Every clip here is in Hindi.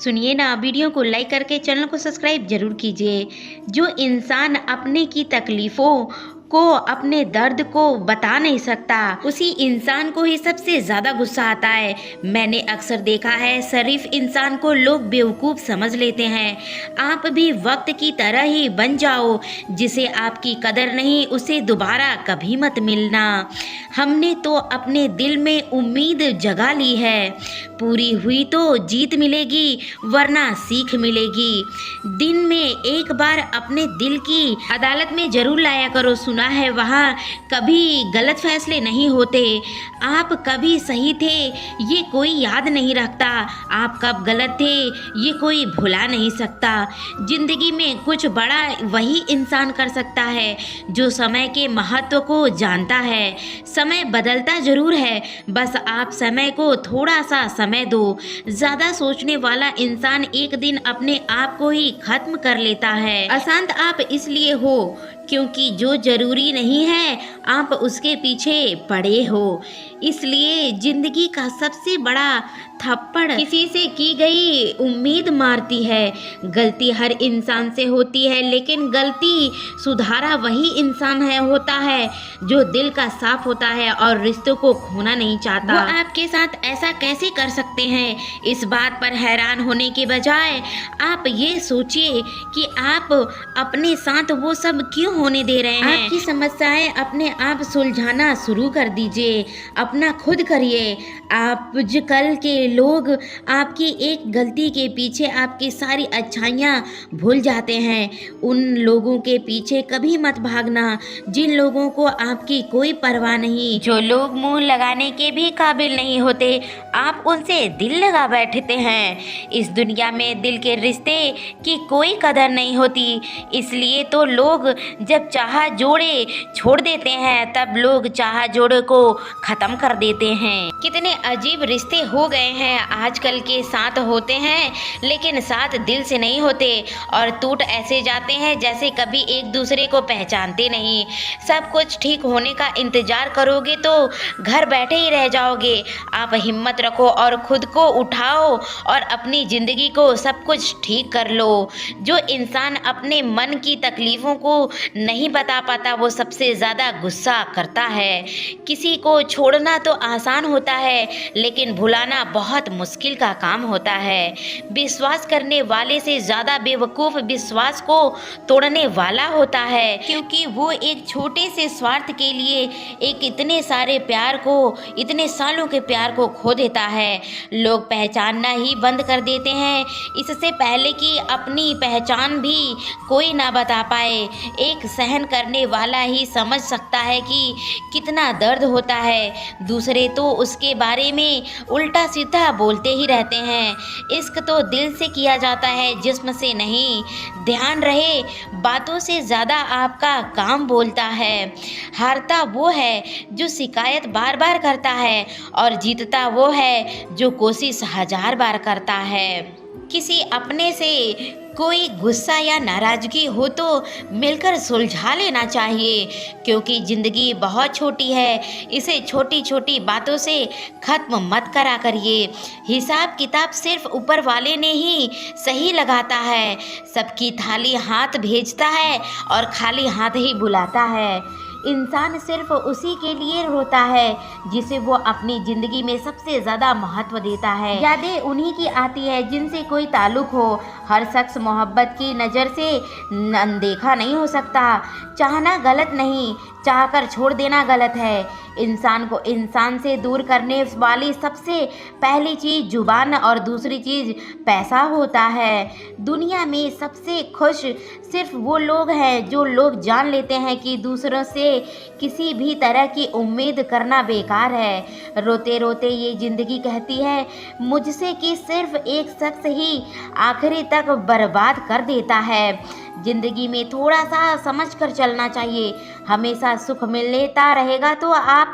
सुनिए ना, वीडियो को लाइक करके चैनल को सब्सक्राइब जरूर कीजिए। जो इंसान अपने की तकलीफ़ों को, अपने दर्द को बता नहीं सकता, उसी इंसान को ही सबसे ज़्यादा गुस्सा आता है। मैंने अक्सर देखा है, शरीफ इंसान को लोग बेवकूफ़ समझ लेते हैं। आप भी वक्त की तरह ही बन जाओ। जिसे आपकी कदर नहीं, उसे दोबारा कभी मत मिलना। हमने तो अपने दिल में उम्मीद जगा ली है, पूरी हुई तो जीत मिलेगी, वरना सीख मिलेगी। दिन में एक बार अपने दिल की अदालत में जरूर लाया करो। सुना है वहाँ कभी गलत फैसले नहीं होते। आप कभी सही थे ये कोई याद नहीं रखता, आप कब गलत थे ये कोई भुला नहीं सकता। जिंदगी में कुछ बड़ा वही इंसान कर सकता है जो समय के महत्व को जानता है। समय बदलता जरूर है, बस आप समय को थोड़ा सा समय दो। ज़्यादा सोचने वाला इंसान एक दिन अपने आप को ही खत्म कर लेता है। अशांत आप इसलिए हो क्योंकि जो जरूरी नहीं है आप उसके पीछे पड़े हो। इसलिए जिंदगी का सबसे बड़ा थप्पड़ किसी से की गई उम्मीद मारती है। गलती हर इंसान से होती है, लेकिन गलती सुधारा वही इंसान होता है जो दिल का साफ होता है और रिश्तों को खोना नहीं चाहता। वो आपके साथ ऐसा कैसे कर सकते हैं? इस बात पर हैरान होने के बजाय आप ये सोचिए कि आप अपने साथ वो सब क्यों होने दे रहे हैं। आपकी समस्याएं अपने आप सुलझाना शुरू कर दीजिए, अपना खुद करिए। आजकल के लोग आपकी एक गलती के पीछे आपकी सारी अच्छाइयाँ भूल जाते हैं। उन लोगों के पीछे कभी मत भागना जिन लोगों को आपकी कोई परवाह नहीं, जो लोग मुंह लगाने के भी काबिल नहीं होते। आप उनसे दिल लगा बैठते हैं। इस दुनिया में दिल के रिश्ते की कोई कदर नहीं होती, इसलिए तो लोग जब चाह जोड़े छोड़ देते हैं, तब लोग चाह जोड़े को ख़त्म कर देते हैं। कितने अजीब रिश्ते हो गए हैं आजकल के। साथ होते हैं लेकिन साथ दिल से नहीं होते, और टूट ऐसे जाते हैं जैसे कभी एक दूसरे को पहचानते नहीं। सब कुछ ठीक होने का इंतज़ार करोगे तो घर बैठे ही रह जाओगे। आप हिम्मत रखो और खुद को उठाओ और अपनी ज़िंदगी को सब कुछ ठीक कर लो। जो इंसान अपने मन की तकलीफ़ों को नहीं बता पाता वो सबसे ज़्यादा गुस्सा करता है। किसी को छोड़ना तो आसान होता है, लेकिन भुलाना बहुत मुश्किल का काम होता है। विश्वास करने वाले से ज़्यादा बेवकूफ़ विश्वास को तोड़ने वाला होता है, क्योंकि वो एक छोटे से स्वार्थ के लिए एक इतने सारे प्यार को, इतने सालों के प्यार को खो देता है। लोग पहचानना ही बंद कर देते हैं इससे पहले कि अपनी पहचान भी कोई ना बता पाए। एक सहन करने वाला ही समझ सकता है कि कितना दर्द होता है। दूसरे तो उसके बारे में उल्टा सीधा बोलते ही रहते हैं। इश्क तो दिल से किया जाता है, जिस्म से नहीं। ध्यान रहे, बातों से ज़्यादा आपका काम बोलता है। हारता वो है जो शिकायत बार बार करता है, और जीतता वो है जो कोशिश 1000 बार करता है। किसी अपने से कोई गुस्सा या नाराज़गी हो तो मिलकर सुलझा लेना चाहिए, क्योंकि ज़िंदगी बहुत छोटी है। इसे छोटी छोटी बातों से ख़त्म मत करा करिए। हिसाब किताब सिर्फ ऊपर वाले ने ही सही लगाता है। सबकी थाली हाथ भेजता है और खाली हाथ ही बुलाता है। इंसान सिर्फ उसी के लिए रोता है जिसे वो अपनी ज़िंदगी में सबसे ज़्यादा महत्व देता है। यादें उन्हीं की आती है जिनसे कोई ताल्लुक़ हो। हर शख्स मोहब्बत की नज़र से अनदेखा नहीं हो सकता। चाहना गलत नहीं, चाहकर छोड़ देना गलत है। इंसान को इंसान से दूर करने वाली सबसे पहली चीज़ जुबान और दूसरी चीज़ पैसा होता है। दुनिया में सबसे खुश सिर्फ वो लोग हैं जो लोग जान लेते हैं कि दूसरों से किसी भी तरह की उम्मीद करना बेकार है। रोते रोते ये ज़िंदगी कहती है मुझसे कि सिर्फ एक शख्स ही आखिरी तक बर्बाद कर देता है। ज़िंदगी में थोड़ा सा समझ कर चलना चाहिए। हमेशा सुख मिलता रहेगा तो आप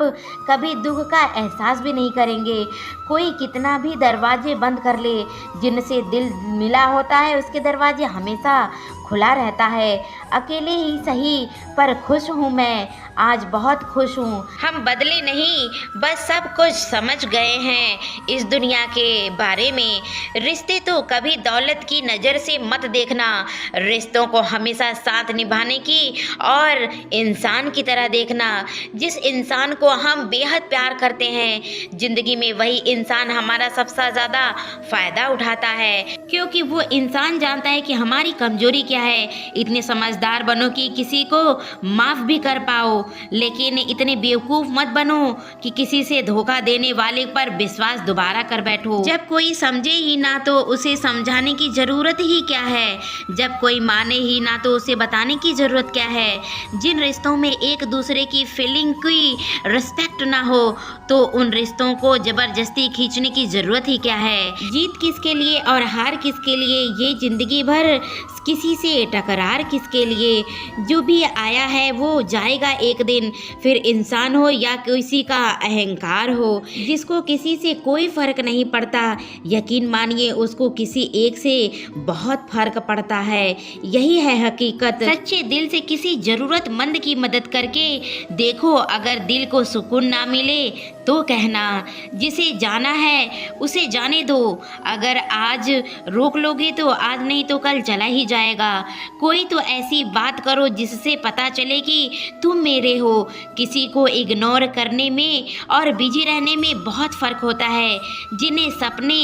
कभी दुख का एहसास भी नहीं करेंगे। कोई कितना भी दरवाजे बंद कर ले, जिनसे दिल मिला होता है उसके दरवाजे हमेशा खुला रहता है। अकेले ही सही पर खुश हूँ मैं, आज बहुत खुश हूँ। हम बदले नहीं, बस सब कुछ समझ गए हैं इस दुनिया के बारे में। रिश्ते तो कभी दौलत की नज़र से मत देखना, रिश्तों को हमेशा साथ निभाने की और इंसान की तरह देखना। जिस इंसान को हम बेहद प्यार करते हैं ज़िंदगी में, वही इंसान हमारा सबसे ज़्यादा फ़ायदा उठाता है, क्योंकि वो इंसान जानता है कि हमारी कमजोरी क्या है। इतने समझदार बनो कि किसी को माफ़ भी कर पाओ, लेकिन इतने बेवकूफ़ मत बनो कि किसी से धोखा देने वाले पर विश्वास दोबारा कर बैठो। जब कोई समझे ही ना तो उसे समझाने की ज़रूरत ही क्या है, जब कोई माने ही ना तो उसे बताने की ज़रूरत क्या है। जिन रिश्तों में एक दूसरे की फीलिंग की रिस्पेक्ट ना हो तो उन रिश्तों को ज़बरदस्ती खींचने की ज़रूरत ही क्या है। जीत किसके लिए और हार किसके लिए, ये ज़िंदगी भर किसी से टकरार किसके लिए। जो भी आया है वो जाएगा एक दिन, फिर इंसान हो या किसी का अहंकार हो। जिसको किसी से कोई फ़र्क नहीं पड़ता, यकीन मानिए उसको किसी एक से बहुत फ़र्क पड़ता है। यही है हकीकत। सच्चे दिल से किसी ज़रूरतमंद की मदद करके देखो, अगर दिल को सुकून ना मिले तो कहना। जिसे जाना है उसे जाने दो, अगर आज रोक लोगे तो आज नहीं तो कल चला ही जाएगा। कोई तो ऐसी बात करो जिससे पता चले कि तुम मेरे हो। किसी को इग्नोर करने में और बिजी रहने में बहुत फ़र्क होता है। जिन्हें सपने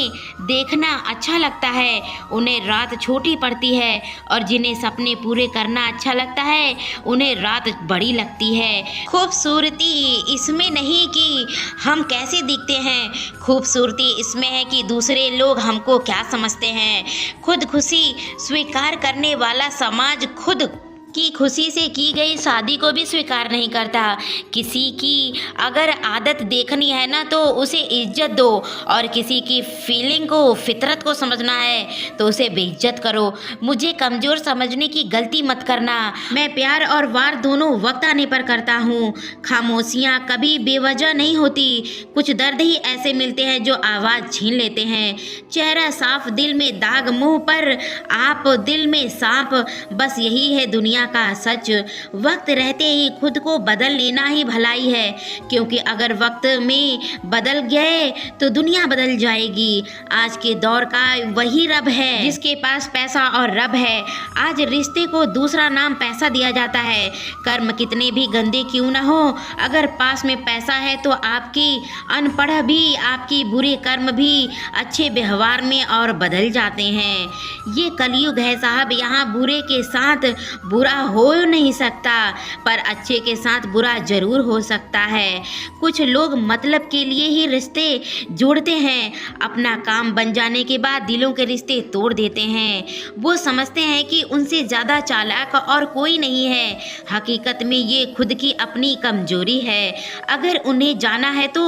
देखना अच्छा लगता है उन्हें रात छोटी पड़ती है, और जिन्हें सपने पूरे करना अच्छा लगता है उन्हें रात बड़ी लगती है। खूबसूरती इसमें नहीं कि हम कैसे दिखते हैं, खूबसूरती इसमें है कि दूसरे लोग हमको क्या समझते हैं। खुद खुशी स्वीकार करने वाला समाज खुद की खुशी से की गई शादी को भी स्वीकार नहीं करता। किसी की अगर आदत देखनी है ना तो उसे इज्जत दो, और किसी की फीलिंग को, फितरत को समझना है तो उसे बेइज्जत करो। मुझे कमज़ोर समझने की गलती मत करना। मैं प्यार और वार दोनों वक्त आने पर करता हूँ। खामोशियाँ कभी बेवजह नहीं होती, कुछ दर्द ही ऐसे मिलते हैं जो आवाज़ छीन लेते हैं। चेहरा साफ, दिल में दाग, मुँह पर आप, दिल में सांप, बस यही है दुनिया का सच। वक्त रहते ही खुद को बदल लेना ही भलाई है, क्योंकि अगर वक्त में बदल गए तो दुनिया बदल जाएगी। आज के दौर का वही रब है जिसके पास पैसा और रब है। आज रिश्ते को दूसरा नाम पैसा दिया जाता है। कर्म कितने भी गंदे क्यों न हो, अगर पास में पैसा है तो आपकी अनपढ़ भी, आपकी बुरे कर्म भी अच्छे व्यवहार में और बदल जाते हैं। ये कलयुग है साहब, यहाँ बुरे के साथ बुरा हो नहीं सकता, पर अच्छे के साथ बुरा जरूर हो सकता है। कुछ लोग मतलब के लिए ही रिश्ते जोड़ते हैं, अपना काम बन जाने के बाद दिलों के रिश्ते तोड़ देते हैं। वो समझते हैं कि उनसे ज़्यादा चालाक और कोई नहीं है। हकीकत में ये खुद की अपनी कमजोरी है। अगर उन्हें जाना है तो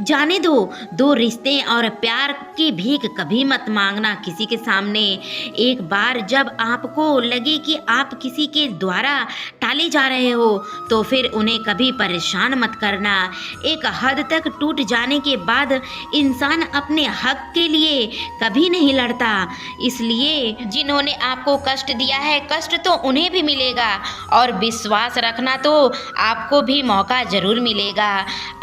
जाने दो। दो रिश्ते और प्यार की भीख कभी मत मांगना किसी के सामने। एक बार जब आपको लगे कि आप किसी के द्वारा टाले जा रहे हो तो फिर उन्हें कभी परेशान मत करना। एक हद तक टूट जाने के बाद इंसान अपने हक के लिए कभी नहीं लड़ता। इसलिए जिन्होंने आपको कष्ट दिया है, कष्ट तो उन्हें भी मिलेगा, और विश्वास रखना तो आपको भी मौका जरूर मिलेगा।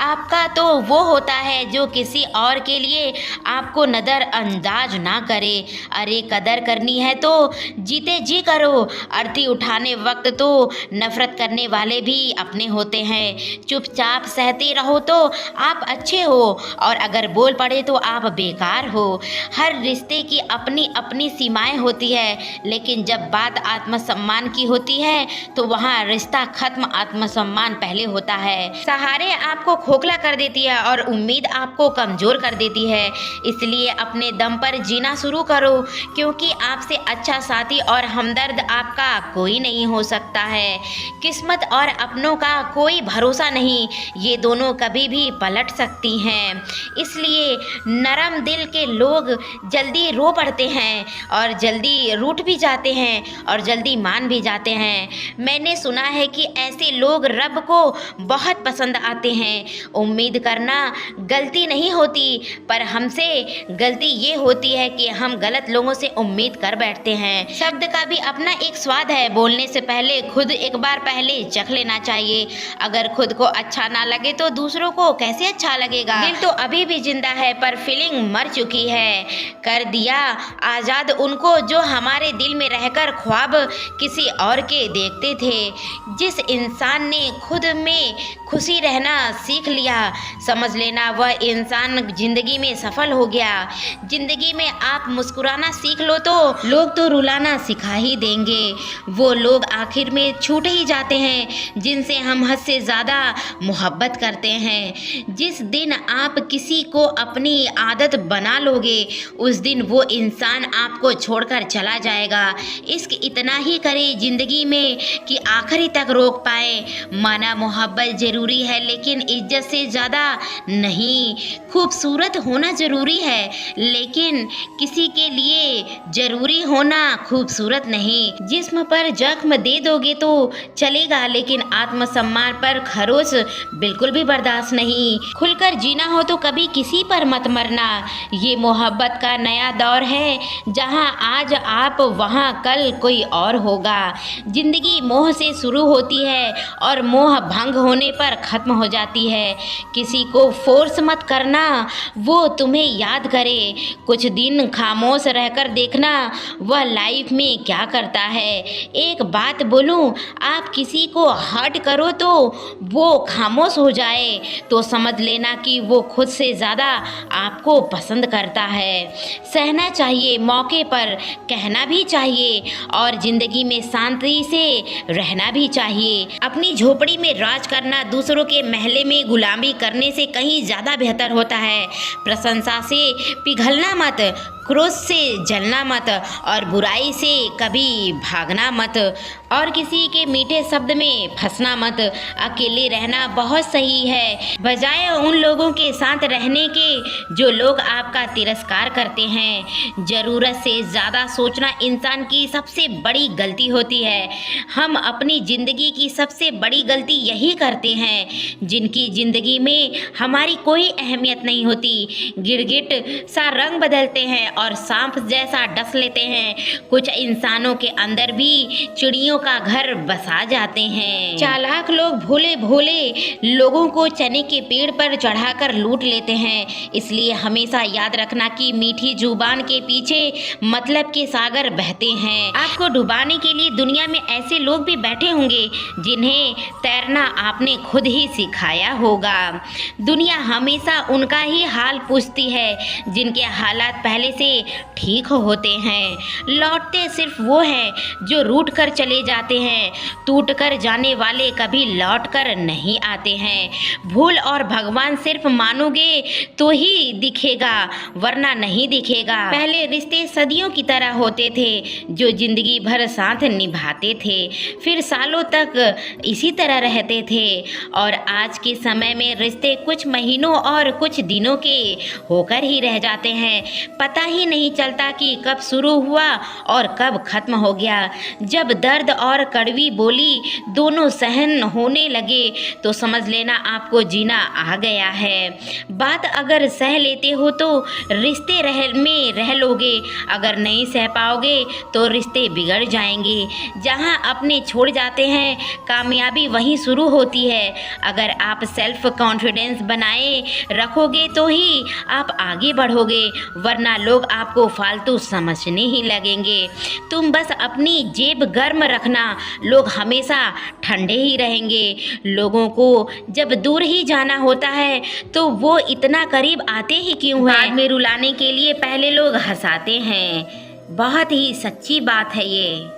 आपका तो वो होता है जो किसी और के लिए आपको नज़रअंदाज ना करे। अरे कदर करनी है तो जीते जी करो। अर्थी उठाने वक्त तो नफरत करने वाले भी अपने होते हैं। चुपचाप सहते रहो तो आप अच्छे हो, और अगर बोल पड़े तो आप बेकार हो। हर रिश्ते की अपनी अपनी सीमाएं होती है, लेकिन जब बात आत्मसम्मान की होती है तो वहाँ रिश्ता खत्म, आत्मसम्मान पहले होता है। सहारे आपको खोखला कर देती है और उम्मीद आपको कमज़ोर कर देती है। इसलिए अपने दम पर जीना शुरू करो, क्योंकि आपसे अच्छा साथी और हमदर्द आपका कोई नहीं नहीं हो सकता है। किस्मत और अपनों का कोई भरोसा नहीं, ये दोनों कभी भी पलट सकती हैं। इसलिए नरम दिल के लोग जल्दी रो पड़ते हैं और जल्दी रूठ भी जाते हैं और जल्दी मान भी जाते हैं। मैंने सुना है कि ऐसे लोग रब को बहुत पसंद आते हैं। उम्मीद करना गलती नहीं होती, पर हमसे गलती ये होती है कि हम गलत लोगों से उम्मीद कर बैठते हैं। शब्द का भी अपना एक स्वाद है, बोलने से पहले खुद एक बार पहले चख लेना चाहिए। अगर खुद को अच्छा ना लगे तो दूसरों को कैसे अच्छा लगेगा। दिल तो अभी भी जिंदा है पर फीलिंग मर चुकी है। कर दिया आज़ाद उनको जो हमारे दिल में रहकर ख्वाब किसी और के देखते थे। जिस इंसान ने खुद में खुशी रहना सीख लिया, समझ लेना वह इंसान जिंदगी में सफल हो गया। जिंदगी में आप मुस्कुराना सीख लो तो लोग तो रुलाना सिखा ही देंगे। वो लोग आखिर में छूट ही जाते हैं जिनसे हम हद से ज़्यादा मोहब्बत करते हैं। जिस दिन आप किसी को अपनी आदत बना लोगे उस दिन वो इंसान आपको छोड़कर चला जाएगा। इश्क इतना ही करे ज़िंदगी में कि आखिरी तक रोक पाए। माना मोहब्बत ज़रूरी है लेकिन इज्जत से ज़्यादा नहीं। खूबसूरत होना ज़रूरी है लेकिन किसी के लिए ज़रूरी होना खूबसूरत नहीं। जिस्म पर जख्म दे दोगे तो चलेगा लेकिन आत्मसम्मान पर खरोच बिल्कुल भी बर्दाश्त नहीं। खुलकर जीना हो तो कभी किसी पर मत मरना। ये मोहब्बत का नया दौर है जहां आज आप वहां कल कोई और होगा। जिंदगी मोह से शुरू होती है और मोह भंग होने पर ख़त्म हो जाती है। किसी को फोर्स मत करना वो तुम्हें याद करे। कुछ दिन खामोश रहकर देखना वह लाइफ में क्या करता है। एक बात बोलूं, आप किसी को हर्ट करो तो वो खामोश हो जाए तो समझ लेना कि वो खुद से ज़्यादा आपको पसंद करता है। सहना चाहिए, मौके पर कहना भी चाहिए और ज़िंदगी में शांति से रहना भी चाहिए। अपनी झोपड़ी में राज करना दूसरों के महले में गुलामी करने से कहीं ज़्यादा बेहतर होता है। प्रशंसा से पिघलना मत, क्रोध से जलना मत और बुराई से कभी भागना मत और किसी के मीठे शब्द में फंसना मत। अकेले रहना बहुत सही है बजाय उन लोगों के साथ रहने के जो लोग आपका तिरस्कार करते हैं। ज़रूरत से ज़्यादा सोचना इंसान की सबसे बड़ी गलती होती है। हम अपनी ज़िंदगी की सबसे बड़ी गलती यही करते हैं जिनकी ज़िंदगी में हमारी कोई अहमियत नहीं होती। गिरगिट सा रंग बदलते हैं और सांप जैसा डस लेते हैं। कुछ इंसानों के अंदर भी चिड़ियों का घर बसा जाते हैं। चालाक लोग भोले भोले लोगों को चने के पेड़ पर चढ़ाकर लूट लेते हैं। इसलिए हमेशा याद रखना कि मीठी जुबान के पीछे मतलब के सागर बहते हैं। आपको डुबाने के लिए दुनिया में ऐसे लोग भी बैठे होंगे जिन्हें तैरना आपने खुद ही सिखाया होगा। दुनिया हमेशा उनका ही हाल पूछती है जिनके हालात पहले से ठीक होते हैं। लौटते सिर्फ वो हैं जो रूठ कर चले जाते हैं। टूट कर जाने वाले कभी लौट कर नहीं आते हैं। भूल और भगवान सिर्फ मानोगे तो ही दिखेगा वरना नहीं दिखेगा। पहले रिश्ते सदियों की तरह होते थे जो जिंदगी भर साथ निभाते थे, फिर सालों तक इसी तरह रहते थे और आज के समय में रिश्ते कुछ महीनों और कुछ दिनों के होकर ही रह जाते हैं। पता ही नहीं चलता कि कब शुरू हुआ और कब खत्म हो गया। जब दर्द और कड़वी बोली दोनों सहन होने लगे तो समझ लेना आपको जीना आ गया है। बात अगर सह लेते हो तो रिश्ते रह लोगे, अगर नहीं सह पाओगे तो रिश्ते बिगड़ जाएंगे। जहां अपने छोड़ जाते हैं कामयाबी वहीं शुरू होती है। अगर आप सेल्फ कॉन्फिडेंस बनाए रखोगे तो ही आप आगे बढ़ोगे वरना लोग आपको फालतू समझने ही लगेंगे। तुम बस अपनी जेब गर्म रखना, लोग हमेशा ठंडे ही रहेंगे। लोगों को जब दूर ही जाना होता है तो वो इतना करीब आते ही क्यों हैं? बाद में रुलाने के लिए पहले लोग हंसाते हैं। बहुत ही सच्ची बात है ये।